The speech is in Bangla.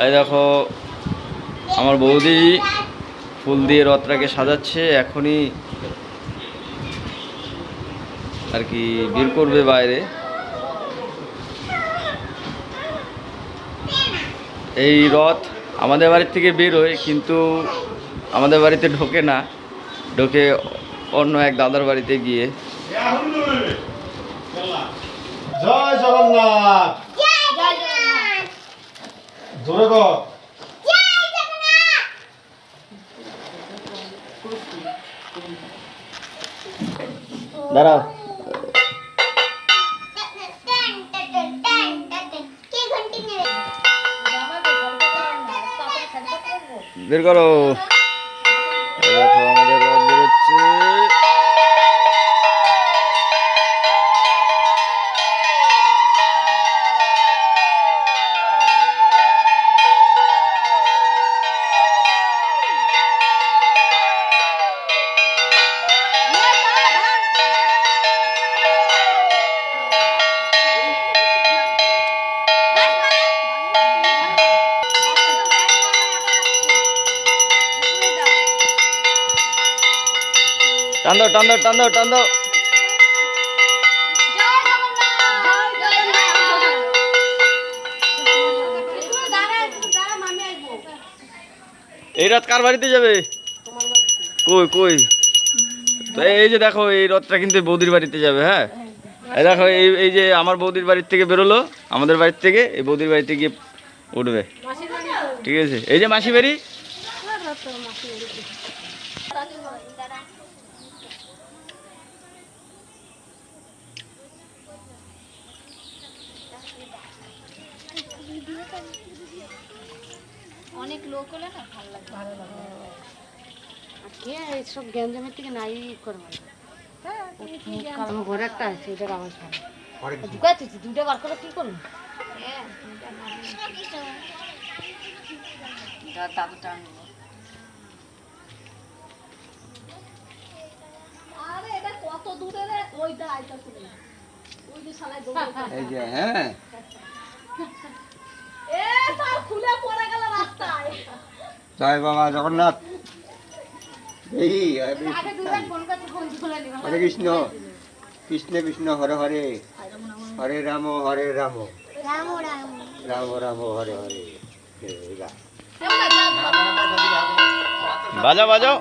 এই দেখো আমার বৌদি ফুল দিয়ে রথটাকে সাজাচ্ছে, এখনই আর কি বের করবে বাইরে। এই রথ আমাদের বাড়ির থেকে বেরোয়, কিন্তু আমাদের বাড়িতে ঢোকে না, ঢোকে অন্য এক দাদার বাড়িতে গিয়ে। জয় জগন্নাথ, জোরে গো। দাঁড়াও, বের করো। দেখো আমাদের রথ বেরোচ্ছে। টান দাও, টান দাও, টান দাও, টান দাও। এই রথ কার বাড়িতে যাবে? কই কই? তো এই যে দেখো, এই রথটা কিন্তু বৌদির বাড়িতে যাবে। হ্যাঁ, এই দেখো, এই যে আমার বৌদির বাড়ির থেকে বেরোলো, আমাদের বাড়ির থেকে এই বৌদির বাড়িতে গিয়ে উঠবে। ঠিক আছে, এই যে মাসি বাড়ি। অনেক লোক হলে না ভালো লাগে। কে এইসব গ্যাঞ্জামের থেকে নাই করে ভালো। আমার ঘরে একটা আছে, এটার আওয়াজ ভালো। ঢুকাচ্ছি দুইটা বার করে কি করবো? এই যে হ্যাঁ, জয় বাবা জগন্নাথ। এই হরে কৃষ্ণ, কৃষ্ণ কৃষ্ণ হরে হরে, হরে রাম হরে রাম, রাম রাম হরে হরে। বাজাও বাজাও।